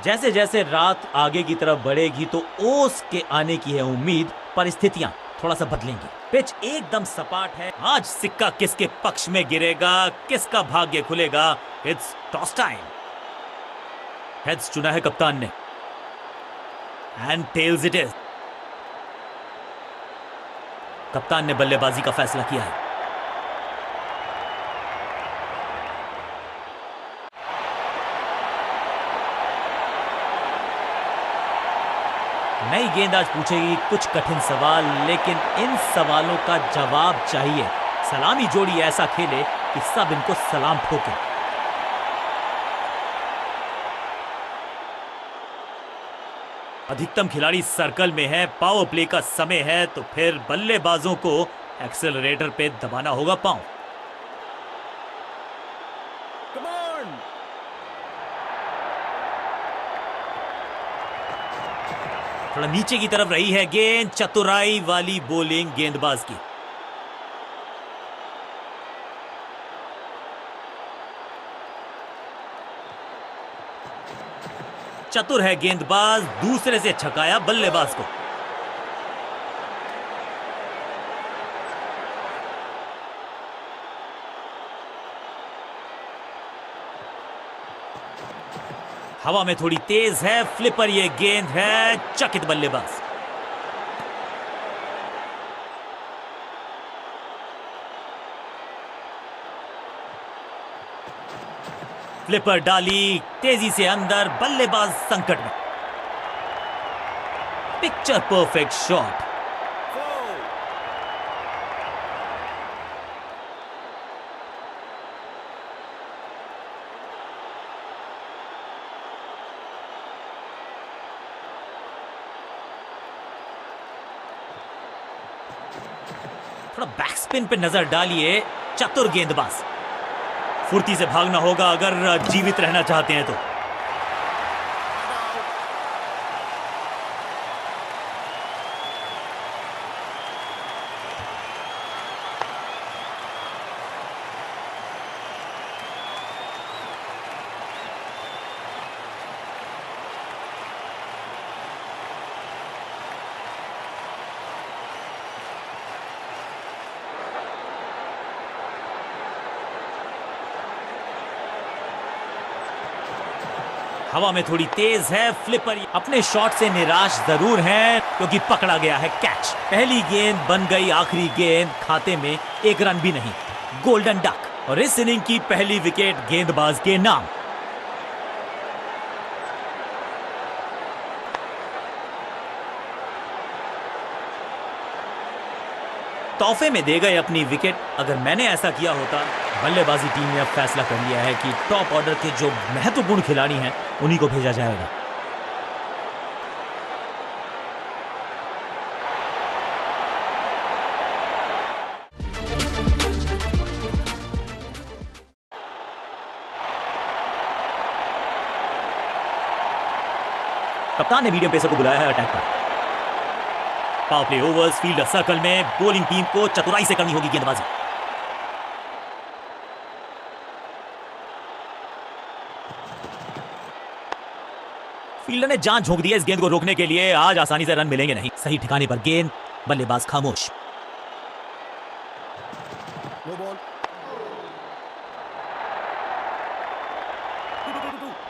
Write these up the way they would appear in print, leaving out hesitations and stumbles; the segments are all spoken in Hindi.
जैसे जैसे रात आगे की तरफ बढ़ेगी तो ओस के आने की है उम्मीद, परिस्थितियां थोड़ा सा बदलेंगी। पिच एकदम सपाट है। आज सिक्का किसके पक्ष में गिरेगा, किसका भाग्य खुलेगा। It's toss time. हेड्स चुना है कप्तान ने एंड टेल्स इट इज। कप्तान ने बल्लेबाजी का फैसला किया है। नई गेंद आज पूछेगी कुछ कठिन सवाल, लेकिन इन सवालों का जवाब चाहिए। सलामी जोड़ी ऐसा खेले कि सब इनको सलाम ठोके। अधिकतम खिलाड़ी सर्कल में है, पावर प्ले का समय है, तो फिर बल्लेबाजों को एक्सेलरेटर पे दबाना होगा पांव। थोड़ा नीचे की तरफ रही है गेंद, चतुराई वाली बॉलिंग गेंदबाज की। चतुर है गेंदबाज, दूसरे से छकाया बल्लेबाज को। हवा में थोड़ी तेज है, फ्लिपर ये गेंद है, चकित बल्लेबाज। फ्लिपर डाली, तेजी से अंदर, बल्लेबाज संकट में। Picture perfect shot. थोड़ा बैक स्पिन पे नजर डालिए, चतुर गेंदबाज। फुर्ती से भागना होगा अगर जीवित रहना चाहते हैं तो। हवा में थोड़ी तेज है, फ्लिपर अपने शॉट से निराश जरूर हैं क्योंकि पकड़ा गया है कैच। पहली गेंद बन गई आखिरी गेंद, खाते में एक रन भी नहीं। गोल्डन डक और इस इनिंग की पहली विकेट गेंदबाज के नाम। तोहफे में दे गए अपनी विकेट। अगर मैंने ऐसा किया होता, बल्लेबाजी टीम ने अब फैसला कर लिया है कि टॉप ऑर्डर के जो महत्वपूर्ण खिलाड़ी हैं उन्हीं को भेजा जाएगा। कप्तान ने मीडियम पेसर को बुलाया है अटैक पर। Power play overs, fielder circle में, बॉलिंग टीम को चतुराई से करनी होगी गेंदबाजी। फील्डर ने जान झोंक दी है इस गेंद को रोकने के लिए। आज आसानी से रन मिलेंगे नहीं। सही ठिकाने पर गेंद, बल्लेबाज खामोश।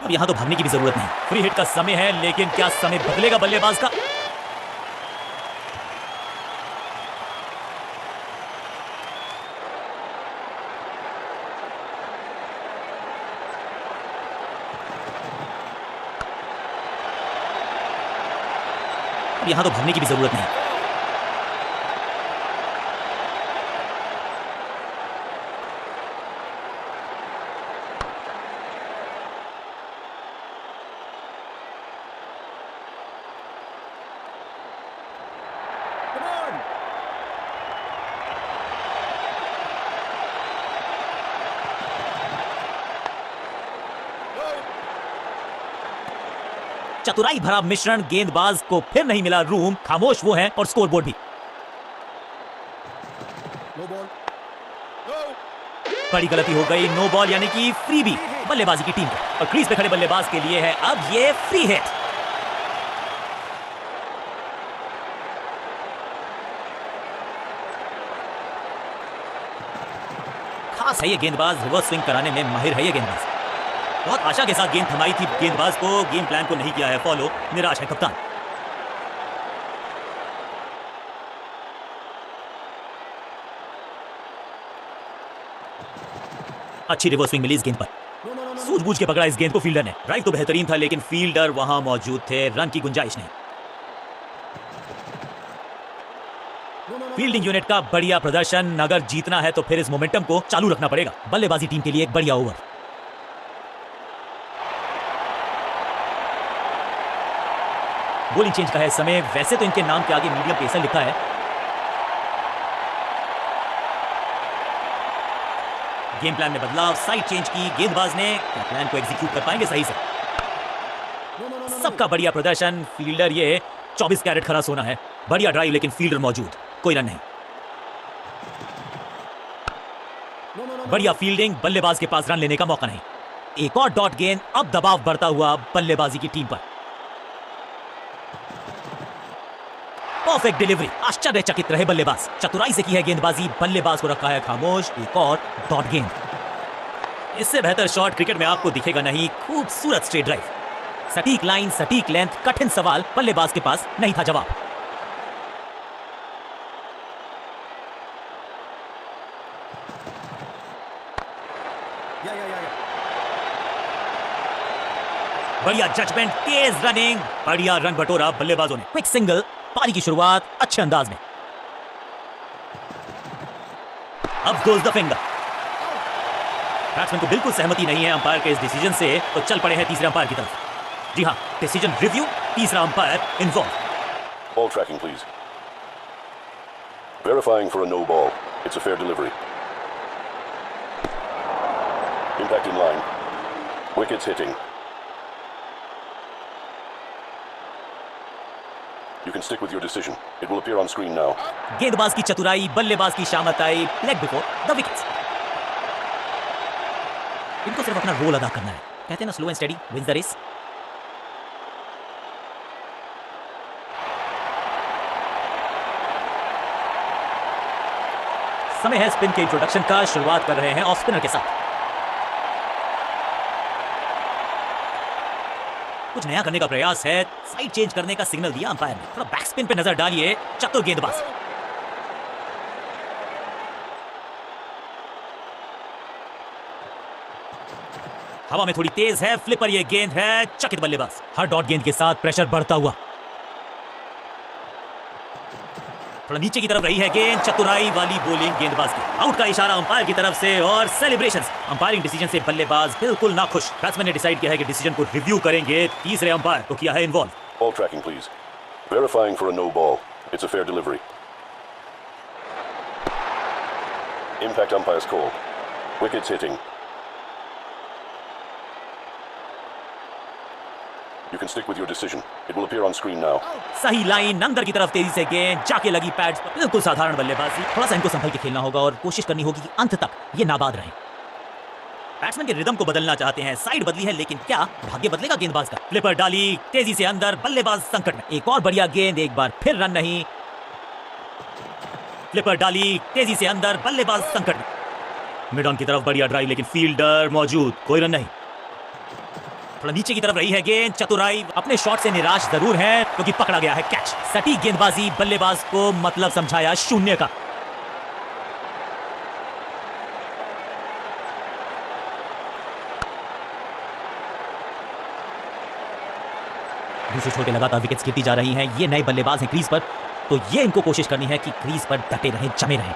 अब यहां तो भागने की भी जरूरत नहीं। फ्री हिट का समय है, लेकिन क्या समय बदलेगा बल्लेबाज का? यहां तो भागने की भी जरूरत नहीं। चतुराई भरा मिश्रण, गेंदबाज को फिर नहीं मिला रूम। खामोश वो हैं और स्कोरबोर्ड भी। बड़ी गलती हो गई, नो बॉल यानी कि फ्री भी। बल्लेबाजी की टीम को, और क्रीज पे खड़े बल्लेबाज के लिए है अब ये फ्री हिट। खास है ये गेंदबाज, रिवर्स स्विंग कराने में माहिर है ये गेंदबाज। बहुत आशा के साथ गेंद थमाई थी गेंदबाज को, गेम प्लान को नहीं किया है फॉलो, निराश है कप्तान। अच्छी रिवर्स स्विंग मिली इस गेंद पर, सूझबूझ के पकड़ा इस गेंद को फील्डर ने। ड्राइव तो बेहतरीन था लेकिन फील्डर वहां मौजूद थे, रन की गुंजाइश नहीं। फील्डिंग यूनिट का बढ़िया प्रदर्शन, अगर जीतना है तो फिर इस मोमेंटम को चालू रखना पड़ेगा। बल्लेबाजी टीम के लिए एक बढ़िया ओवर। बॉलिंग चेंज का है समय, वैसे तो इनके नाम के आगे मीडियम पेसर लिखा है। गेम प्लान में बदलाव, साइड चेंज की गेंदबाज ने, प्लान को एग्जीक्यूट कर पाएंगे सही से। सबका बढ़िया प्रदर्शन, फील्डर ये 24 कैरेट खरा सोना है। बढ़िया ड्राइव लेकिन फील्डर मौजूद, कोई रन नहीं। बढ़िया फील्डिंग, बल्लेबाज के पास रन लेने का मौका नहीं। एक और डॉट गेंद, अब दबाव बढ़ता हुआ बल्लेबाजी की टीम पर। परफेक्ट डिलीवरी, आश्चर्यचकित रहे बल्लेबाज, चतुराई से की है गेंदबाजी, बल्लेबाज को रखा है खामोश। एक और डॉट गेंद, इससे बेहतर शॉट क्रिकेट में आपको दिखेगा नहीं। खूबसूरत स्ट्रेट ड्राइव, सटीक लाइन, सटीक लेंथ, कठिन सवाल, बल्लेबाज के पास नहीं था जवाब। बढ़िया जजमेंट, तेज रनिंग, बढ़िया रन बटोरा बल्लेबाजों ने। क्विक सिंगल, पारी की शुरुआत अच्छे अंदाज में। अब गोज द फिंगर। बैट्समैन को बिल्कुल सहमति नहीं है अंपायर के इस डिसीजन से, तो चल पड़े हैं तीसरे अंपायर की तरफ। जी हां, डिसीजन रिव्यू, तीसरा umpire involve. Ball tracking, please. Verifying for a no ball. It's a fair delivery. Impact in line. Wickets hitting. You can stick with your decision. It will appear on screen now. गेंदबाज की चतुराई, बल्लेबाज की शामताई, लेग बिफोर द विकेट्स। इनको सिर्फ अपना रोल अदा करना है, कहते हैं ना slow and steady wins the race. समय है स्पिन के इंट्रोडक्शन का, शुरुआत कर रहे हैं ऑफ स्पिनर के साथ। कुछ नया करने का प्रयास है, साइड चेंज करने का सिग्नल दिया अंपायर ने। थोड़ा बैक स्पिन पे नजर डालिए, चतुर गेंदबाज। हवा में थोड़ी तेज है, फ्लिपर ये गेंद है, चकित बल्लेबाज। हर डॉट गेंद के साथ प्रेशर बढ़ता हुआ, थोड़ा नीचे की तरफ रही है गेंद, चतुराई वाली बॉलिंग गेंदबाज की। आउट का इशारा अंपायर की तरफ से और सेलिब्रेशंस। अंपायरिंग डिसीजन से बल्लेबाज बिल्कुल नाखुश। बैट्समैन ने डिसाइड किया है कि डिसीजन को रिव्यू करेंगे, तीसरे अंपायर को किया है involve. Ball tracking, please. Verifying for a no ball. It's a fair delivery. Impact umpire's call. Wickets hitting. You can stick with your decision. It will appear on screen now. सही लाइन, अंदर की तरफ तेजी से गेंद जाके लगी पैड्स पर। बिल्कुल साधारण बल्लेबाजी, थोड़ा सा इनको संभल के खेलना होगा और कोशिश करनी होगी कि अंत तक ये नाबाद रहें। बैट्समैन के रिदम को बदलना चाहते हैं, साइड बदली है लेकिन क्या भाग्य बदलेगा गेंदबाज का? फ्लिपर डाली, तेजी से अंदर, बल्लेबाज संकट में। एक और बढ़िया गेंद, एक बार फिर रन नहीं। फ्लिपर डाली, तेजी से अंदर, बल्लेबाज संकट में। मिड ऑन की तरफ बढ़िया ड्राइव लेकिन फील्डर मौजूद, कोई रन नहीं। थोड़ा नीचे की तरफ रही है गेंद, चतुराई। अपने शॉट से निराश जरूर है क्योंकि पकड़ा गया है कैच। सटीक गेंदबाजी, बल्लेबाज को मतलब समझाया शून्य का। दूसरे छोटे लगातार विकेट्स गिरती जा रही हैं। ये नए बल्लेबाज हैं क्रीज पर, तो ये इनको कोशिश करनी है कि क्रीज पर डटे रहें, जमे रहें।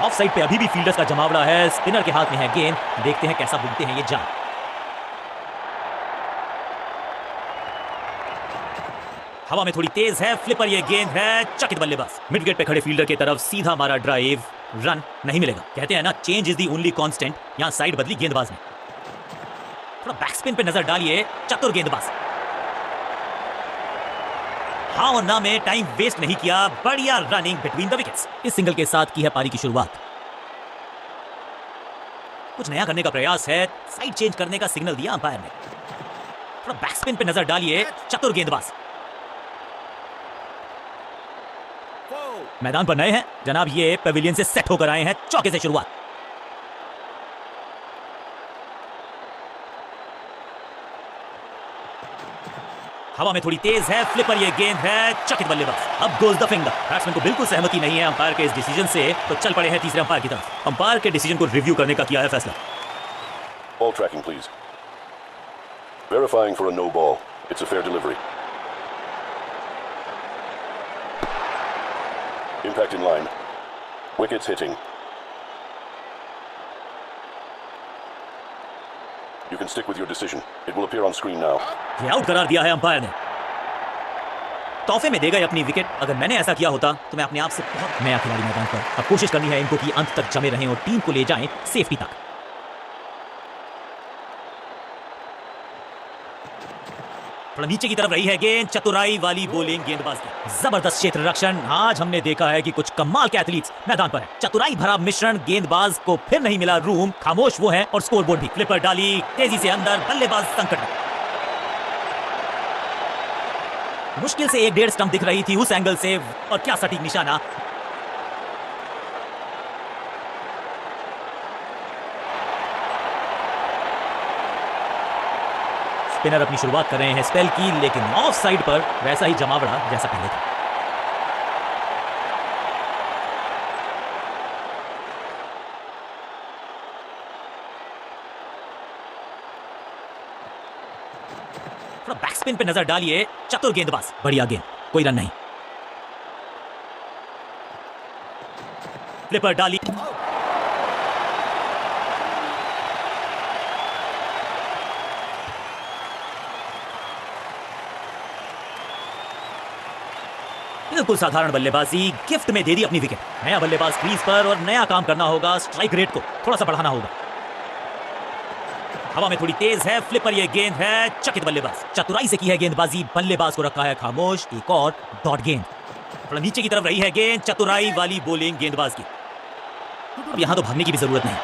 ऑफ साइड पे अभी भी फील्डर्स का जमावड़ा है, स्पिनर के हाथ में है गेंद, देखते हैं कैसा बुनते हैं ये जान। हवा में थोड़ी तेज है, फ्लिपर ये गेंद है, चकित बल्लेबाज। मिड विकेट पे खड़े फील्डर की तरफ सीधा मारा ड्राइव, रन नहीं मिलेगा। कहते हैं ना change is the only constant, यहां साइड बदली गेंदबाज ने। थोड़ा बैक स्पिन पे नजर डालिए, चतुर गेंदबाज। हाँ और ना में टाइम वेस्ट नहीं किया, बढ़िया रनिंग बिटवीन द विकेट्स। इस सिंगल के साथ की है पारी की शुरुआत। कुछ नया करने का प्रयास है, साइड चेंज करने का सिग्नल दिया अंपायर ने। थोड़ा बैकस्पिन पे नजर डालिए, चतुर गेंदबाज। मैदान पर नए हैं जनाब, ये पेविलियन से सेट होकर आए हैं, चौके से शुरुआत। हवा में थोड़ी तेज है, फ्लिपर ये गेंद है, चकित बल्लेबाज। अब गोज द फिंगर। बैट्समैन को बिल्कुल सहमति नहीं है अंपायर के इस डिसीजन से, तो चल पड़े हैं तीसरे अंपायर की तरफ। अंपायर के डिसीजन को रिव्यू करने का किया है फैसला। Ball tracking, please. Verifying for a no ball. It's a fair delivery. Impact in line. Wickets hitting. You can stick with your decision. It will appear on screen now. ये आउट करार दिया है अंपायर ने। तोहफे में दे गए अपनी विकेट। अगर मैंने ऐसा किया होता तो मैं अपने आप से बहुत नया खिलाड़ी मैदान पर। अब कोशिश करनी है इनको कि अंत तक जमे रहें और टीम को ले जाएं सेफ्टी तक। थोड़ा नीचे की तरफ रही है गेंद, चतुराई वाली बॉलिंग गेंदबाज की। जबरदस्त क्षेत्र रक्षण। आज हमने देखा है कि कुछ कमाल के एथलीट्स मैदान पर हैं। चतुराई भरा मिश्रण, गेंदबाज को फिर नहीं मिला रूम, खामोश वो है और स्कोरबोर्ड भी। फ्लिपर डाली, तेजी से अंदर, बल्लेबाज संकट में। मुश्किल से 1.5 स्टंप दिख रही थी उस एंगल से, और क्या सटीक निशाना। स्पिनर अपनी शुरुआत कर रहे हैं स्पेल की, लेकिन ऑफ साइड पर वैसा ही जमावड़ा जैसा पहले था। थोड़ा बैकस्पिन पे नजर डालिए, चतुर गेंदबाज। बढ़िया गेंद, कोई रन नहीं। फ्लिपर डाली, बिल्कुल साधारण बल्लेबाजी, गिफ्ट में दे दी अपनी विकेट। नया बल्लेबाज क्रीज पर और नया काम करना होगा, स्ट्राइक रेट को थोड़ा सा बढ़ाना होगा। हवा में थोड़ी तेज है, फ्लिपर ये गेंद है, चकित बल्लेबाज। चतुराई से की है गेंदबाजी, बल्लेबाज को रखा है खामोश। एक और डॉट गेंद। थोड़ा नीचे की तरफ रही है गेंद, चतुराई वाली बॉलिंग गेंदबाज की। अब यहां तो भागने की भी जरूरत नहीं।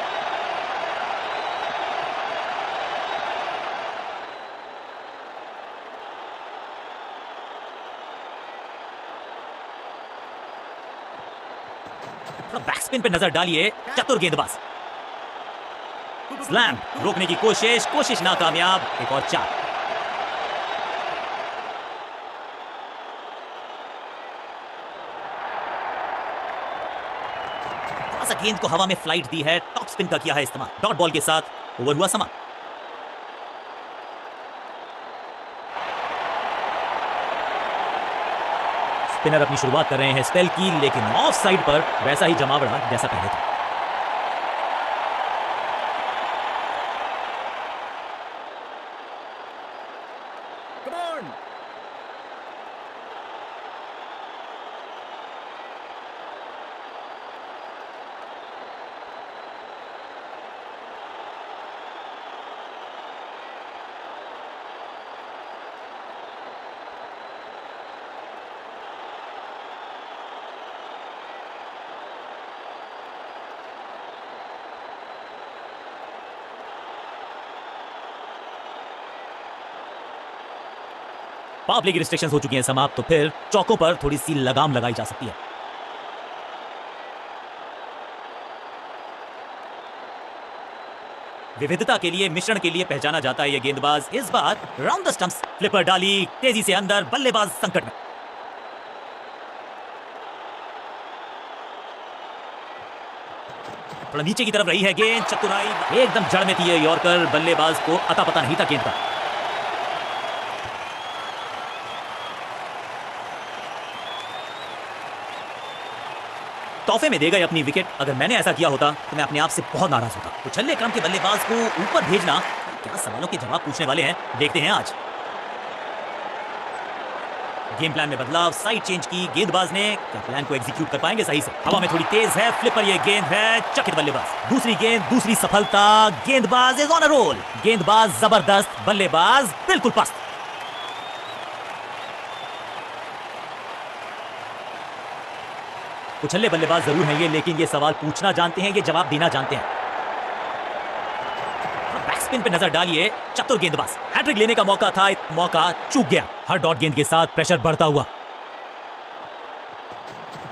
बैकस्पिन पे नजर डालिए, चतुर गेंदबाज। स्लैम, रोकने की कोशिश नाकामयाब। एक और 4। थोड़ा सा गेंद को हवा में फ्लाइट दी है, टॉप स्पिन का किया है इस्तेमाल। डॉट बॉल के साथ ओवर हुआ समाप्त। स्पिनर अपनी शुरुआत कर रहे हैं स्पेल की, लेकिन ऑफ साइड पर वैसा ही जमावड़ा जैसा पहले था। पावर प्ले की रिस्ट्रिक्शंस हो चुकी हैं समाप्त, तो फिर चौकों पर थोड़ी सी लगाम लगाई जा सकती है। विविधता के लिए, मिश्रण के लिए पहचाना जाता है ये गेंदबाज। इस बार राउंड द स्टंप्स, फ्लिपर डाली, तेजी से अंदर, बल्लेबाज संकट में। थोड़ा नीचे की तरफ रही है गेंद, चतुराई एकदम जड़ में थी ये यॉर्कर, बल्लेबाज को अता पता नहीं था गेंद का। तोहफे में दे गए अपनी विकेट। अगर मैंने ऐसा किया होता तो मैं अपने आप से बहुत नाराज होता। उछलने क्रम के बल्लेबाज को ऊपर भेजना, क्या सवालों के जवाब पूछने वाले हैं, देखते हैं आज। गेम प्लान में बदलाव, साइड चेंज की गेंदबाज ने। क्या प्लान को एग्जीक्यूट कर पाएंगे सही से? हवा में थोड़ी तेज है, फ्लिपर ये गेंद है, चकित बल्लेबाज। दूसरी गेंद, दूसरी सफलता, गेंदबाज इज ऑन अ रोल। गेंदबाज जबरदस्त, बल्लेबाज बिल्कुल पस्त। उछल्ले बल्लेबाज जरूर हैं ये, लेकिन ये सवाल पूछना जानते हैं, ये जवाब देना जानते हैं। बैकस्पिन पे नजर डालिए, चतुर गेंदबाज, हैट्रिक लेने का मौका था, मौका चूक गया। हर डॉट गेंद के साथ प्रेशर बढ़ता हुआ,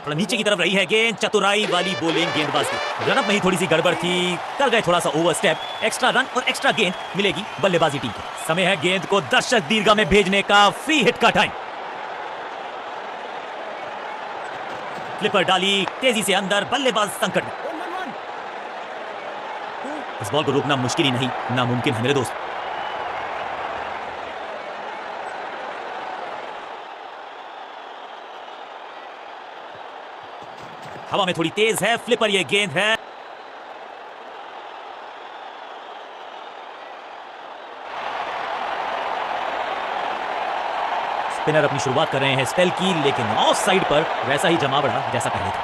थोड़ा नीचे की तरफ रही है गेंद, चतुराई वाली बॉलिंग गेंदबाज की। रनअप में ही थोड़ी सी गड़बड़ थी, कर गए थोड़ा सा ओवरस्टेप। एक्स्ट्रा रन और एक्स्ट्रा गेंद मिलेगी बल्लेबाजी टीम को। समय है गेंद को दर्शक दीर्घा में भेजने का, फ्री हिट का टाइम। फ्लिपर डाली तेजी से अंदर, बल्लेबाज संकट में। इस बॉल को रोकना मुश्किल ही नहीं, नामुमकिन है मेरे दोस्त। हवा में थोड़ी तेज है फ्लिपर, ये गेंद है। स्पिनर अपनी शुरुआत कर रहे हैं स्पेल की, लेकिन ऑफ साइड पर वैसा ही जमावड़ा जैसा पहले था।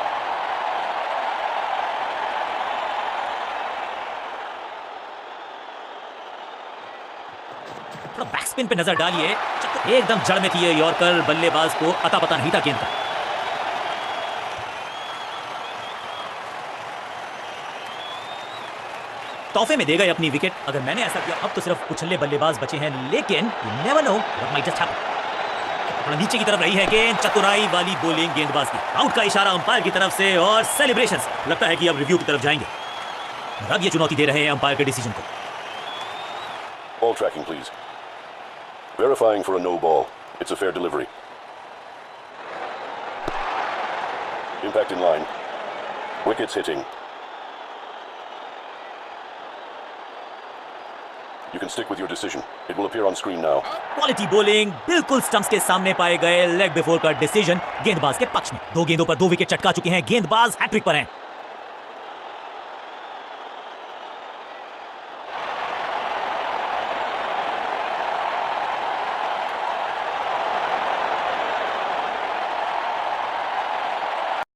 थोड़ा बैक स्पिन पे नजर डालिए, एकदम जड़ में थी ये यॉर्कर, बल्लेबाज को अता पता नहीं था गेंद का। तोहफे में देगा अपनी विकेट। अगर मैंने ऐसा किया, अब तो सिर्फ उछल्ले बल्लेबाज बचे हैं, लेकिन you never know what might just happen। थोड़ा नीचे की तरफ रही है गेंद, चतुराई वाली बॉलिंग गेंदबाज की। आउट का इशारा अंपायर की तरफ से और सेलिब्रेशंस। लगता है कि अब रिव्यू की तरफ जाएंगे और अब ये चुनौती दे रहे हैं अंपायर के डिसीजन को। Ball tracking, please. Verifying for a no ball. It's a fair delivery. Impact in line. Wickets hitting. You can stick with your decision. It will appear on screen now. Quality bowling, बिल्कुल स्टंप्स के सामने पाए गए, लेग बिफोर का डिसीजन गेंदबाज के पक्ष में। 2 गेंदों पर 2 विकेट चटका चुके हैं, गेंदबाज हैट्रिक पर हैं।